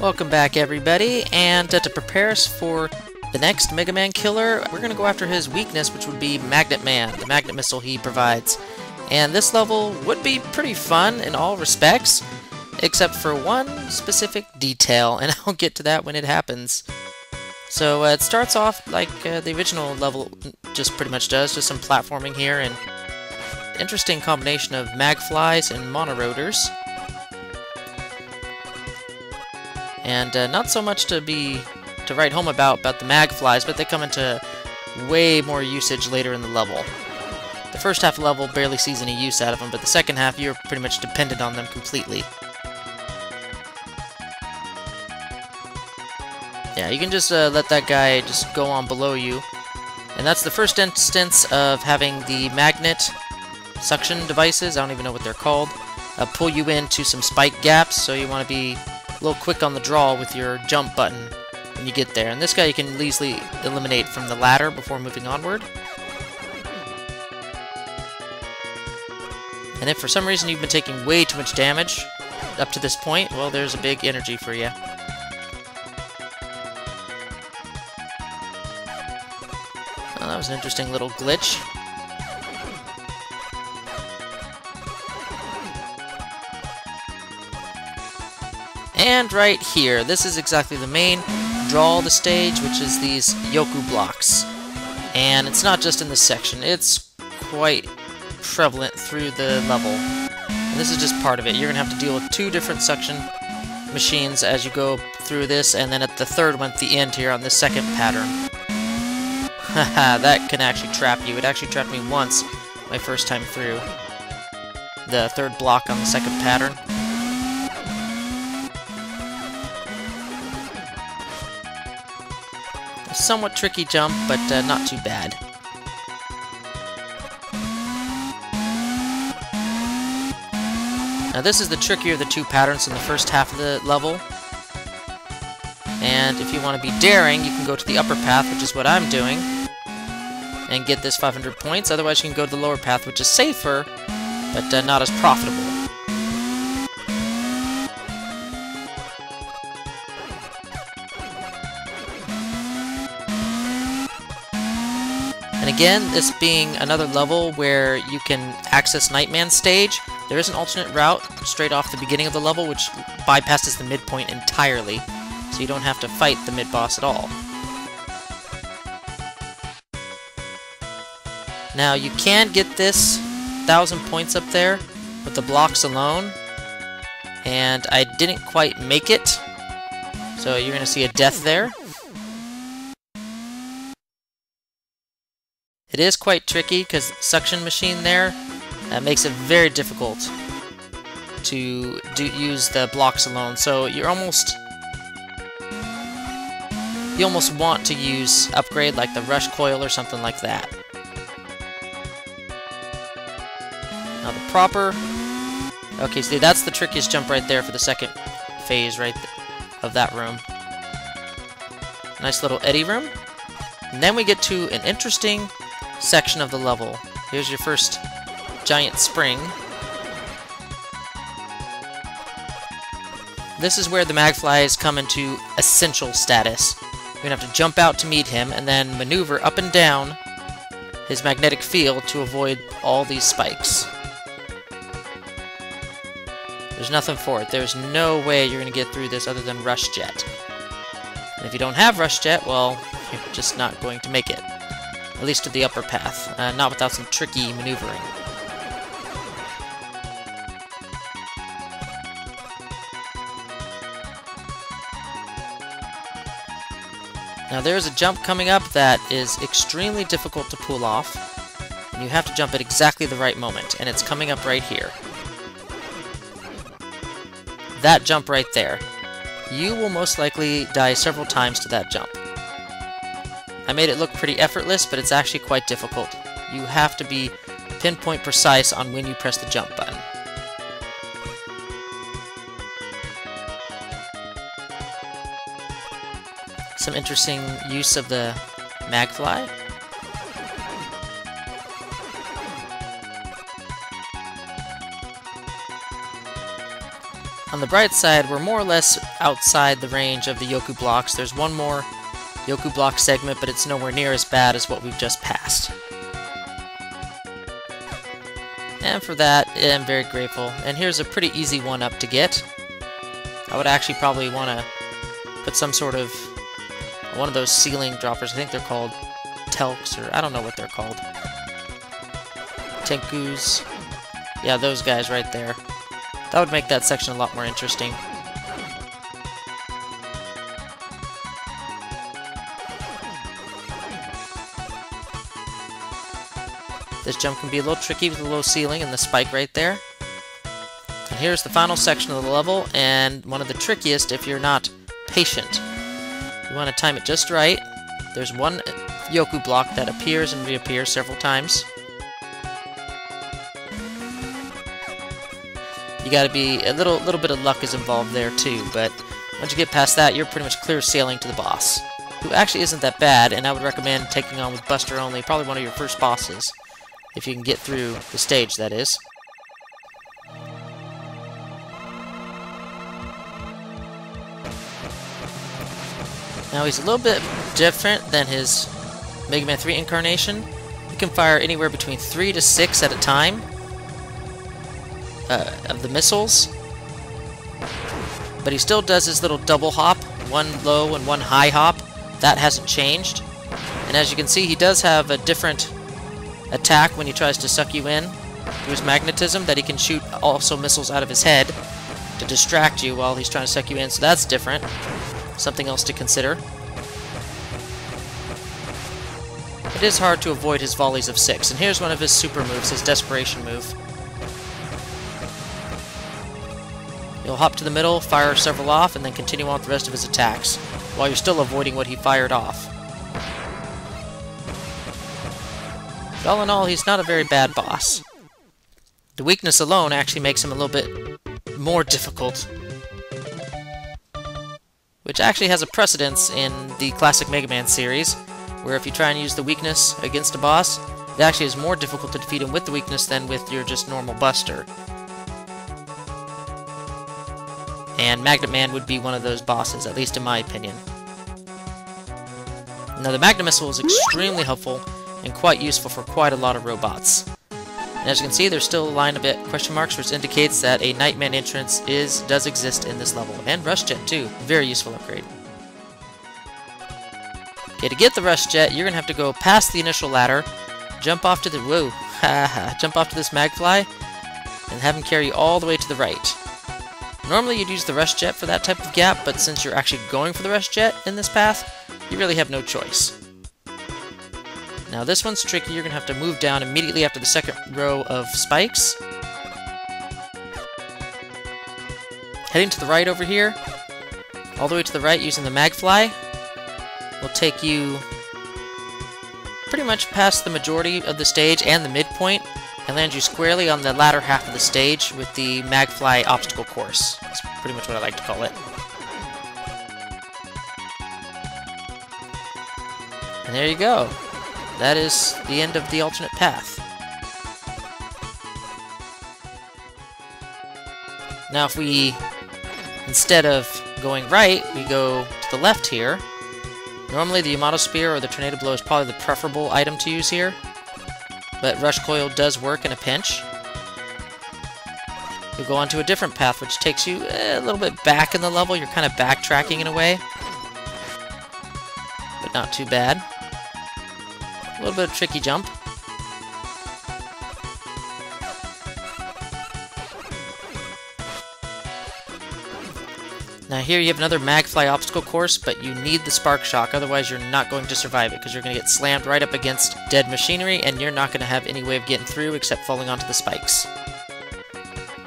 Welcome back, everybody, and to prepare us for the next Megaman killer, we're going to go after his weakness, which would be Magnet Man, the magnet missile he provides. And this level would be pretty fun in all respects, except for one specific detail, and I'll get to that when it happens. So it starts off like the original level just pretty much does, just some platforming here, and interesting combination of magflies and monorotors. And not so much to write home about the magflies, but they come into way more usage later in the level. The first half of the level barely sees any use out of them, but the second half you're pretty much dependent on them completely. Yeah, you can just let that guy just go on below you. And that's the first instance of having the magnet suction devices, I don't even know what they're called, pull you into some spike gaps, so you want to be a little quick on the draw with your jump button when you get there. And this guy you can easily eliminate from the ladder before moving onward. And if for some reason you've been taking way too much damage up to this point, well, there's a big energy for you. Oh, that was an interesting little glitch. And right here, this is exactly the main draw of the stage, which is these Yoku blocks. And it's not just in this section, it's quite prevalent through the level. And this is just part of it. You're going to have to deal with two different suction machines as you go through this, and then at the third one at the end here on this second pattern. Haha, that can actually trap you. It actually trapped me once my first time through the third block on the second pattern. A somewhat tricky jump, but not too bad. Now this is the trickier of the two patterns in the first half of the level. And if you want to be daring, you can go to the upper path, which is what I'm doing, and get this 500 points. Otherwise you can go to the lower path, which is safer, but not as profitable. And again, this being another level where you can access Nightman's stage, there is an alternate route straight off the beginning of the level which bypasses the midpoint entirely, so you don't have to fight the mid-boss at all. Now, you can get this 1,000 points up there with the blocks alone, and I didn't quite make it, so you're going to see a death there. It is quite tricky because the suction machine there makes it very difficult to use the blocks alone. So you almost want to use upgrade like the rush coil or something like that. Now the proper. Okay, see, that's the trickiest jump right there for the second phase of that room. Nice little eddy room. And then we get to an interesting section of the level. Here's your first giant spring. This is where the magflies come into essential status. You're gonna have to jump out to meet him and then maneuver up and down his magnetic field to avoid all these spikes. There's nothing for it. There's no way you're gonna get through this other than Rush Jet. And if you don't have Rush Jet, well, you're just not going to make it. At least to the upper path, not without some tricky maneuvering. Now there's a jump coming up that is extremely difficult to pull off, and you have to jump at exactly the right moment, and it's coming up right here. That jump right there. You will most likely die several times to that jump. I made it look pretty effortless, but it's actually quite difficult. You have to be pinpoint precise on when you press the jump button. Some interesting use of the magfly. On the bright side, we're more or less outside the range of the Yoku blocks. There's one more Yoku block segment, but it's nowhere near as bad as what we've just passed. And for that, I'm very grateful. And here's a pretty easy one up to get. I would actually probably want to put some sort of one of those ceiling droppers. I think they're called Telks, or I don't know what they're called. Tenkus. Yeah, those guys right there. That would make that section a lot more interesting. This jump can be a little tricky with the low ceiling and the spike right there. And here's the final section of the level, and one of the trickiest if you're not patient. You want to time it just right. There's one Yoku block that appears and reappears several times. You gotta be a little bit of luck is involved there too, but once you get past that, you're pretty much clear sailing to the boss, who actually isn't that bad, and I would recommend taking on with Buster only, probably one of your first bosses, if you can get through the stage, that is. Now he's a little bit different than his Mega Man 3 incarnation. He can fire anywhere between 3 to 6 at a time of the missiles, but he still does his little double hop, one low and one high hop. That hasn't changed, and as you can see, he does have a different attack when he tries to suck you in through his magnetism, that he can shoot also missiles out of his head to distract you while he's trying to suck you in, so that's different. Something else to consider. It is hard to avoid his volleys of 6, and here's one of his super moves, his desperation move. You'll hop to the middle, fire several off, and then continue on with the rest of his attacks, while you're still avoiding what he fired off. But all in all, he's not a very bad boss. The weakness alone actually makes him a little bit more difficult, which actually has a precedence in the classic Mega Man series, where if you try and use the weakness against a boss, it actually is more difficult to defeat him with the weakness than with your just normal Buster. And Magnet Man would be one of those bosses, at least in my opinion. Now the Magnet Missile is extremely helpful and quite useful for quite a lot of robots. And as you can see, there's still a line of question marks, which indicates that a Nightman entrance does exist in this level. And Rush Jet too, very useful upgrade. Okay, to get the Rush Jet, you're gonna have to go past the initial ladder, jump off to the jump off to this Magfly, and have him carry you all the way to the right. Normally you'd use the Rush Jet for that type of gap, but since you're actually going for the Rush Jet in this path, you really have no choice. Now this one's tricky. You're going to have to move down immediately after the second row of spikes. Heading to the right over here, all the way to the right using the Magfly, will take you pretty much past the majority of the stage and the midpoint, and land you squarely on the latter half of the stage with the Magfly obstacle course. That's pretty much what I like to call it. And there you go. That is the end of the alternate path. Now if we, instead of going right, we go to the left here. Normally the Yamato Spear or the Tornado Blow is probably the preferable item to use here, but Rush Coil does work in a pinch. You'll go on to a different path, which takes you a little bit back in the level. You're kind of backtracking in a way, but not too bad. A little bit of tricky jump. Now here you have another Magfly obstacle course, but you need the Spark Shock, otherwise you're not going to survive it, because you're going to get slammed right up against dead machinery, and you're not going to have any way of getting through except falling onto the spikes.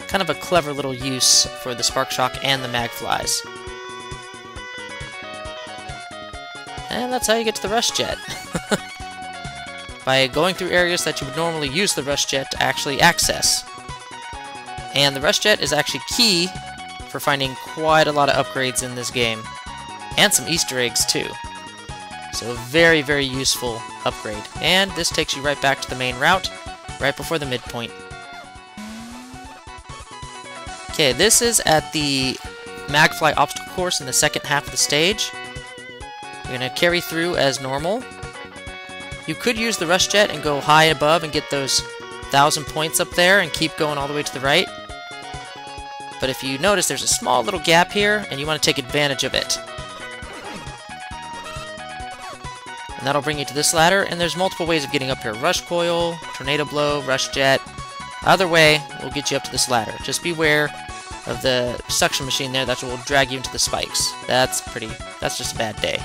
Kind of a clever little use for the Spark Shock and the Magflies. And that's how you get to the Rush Jet. By going through areas that you would normally use the Rush Jet to actually access. And the Rush Jet is actually key for finding quite a lot of upgrades in this game. And some Easter eggs too. So a very, very useful upgrade. And this takes you right back to the main route, right before the midpoint. Okay, this is at the Magfly obstacle course in the second half of the stage. You're going to carry through as normal. You could use the rush jet and go high above and get those 1,000 points up there and keep going all the way to the right. But if you notice, there's a small little gap here, and you want to take advantage of it. And that'll bring you to this ladder, and there's multiple ways of getting up here. Rush coil, tornado blow, rush jet. Either way will get you up to this ladder. Just beware of the suction machine there that will drag you into the spikes. That's just a bad day.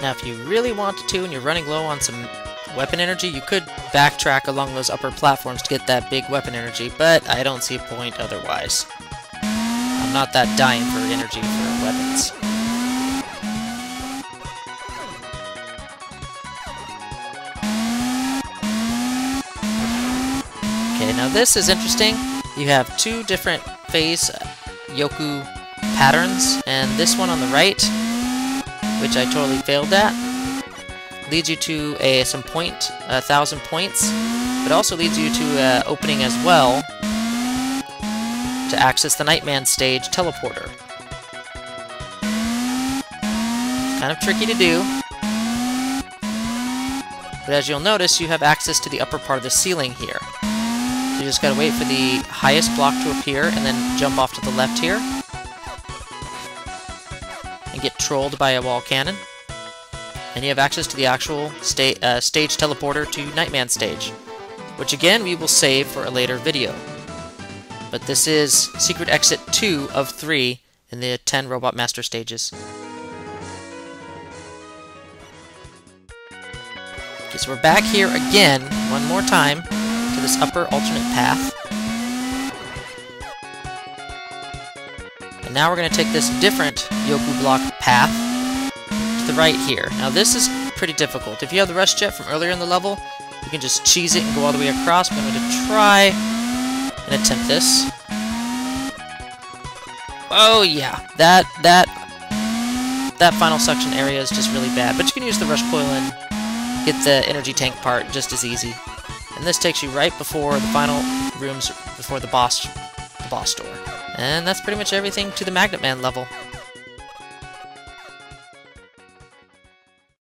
Now, if you really wanted to and you're running low on some weapon energy, you could backtrack along those upper platforms to get that big weapon energy, but I don't see a point otherwise. I'm not that dying for energy for weapons. Okay, now this is interesting. You have two different phase Yoku patterns, and this one on the right, which I totally failed at, leads you to some 1,000 points, but also leads you to an opening as well to access the Nightman stage teleporter. It's kind of tricky to do, but as you'll notice, you have access to the upper part of the ceiling here. So you just gotta wait for the highest block to appear and then jump off to the left here and get trolled by a wall cannon. And you have access to the actual stage teleporter to Nightman stage, which again we will save for a later video. But this is Secret Exit 2 of 3 in the 10 Robot Master stages. Okay, so we're back here again, one more time, to this upper alternate path. And now we're going to take this different Yoku block path to the right here. Now this is pretty difficult. If you have the rush jet from earlier in the level, you can just cheese it and go all the way across. I'm going to try and attempt this. Oh yeah, that final suction area is just really bad. But you can use the rush coil and get the energy tank part just as easy. And this takes you right before the final rooms before the boss door. And that's pretty much everything to the Magnet Man level.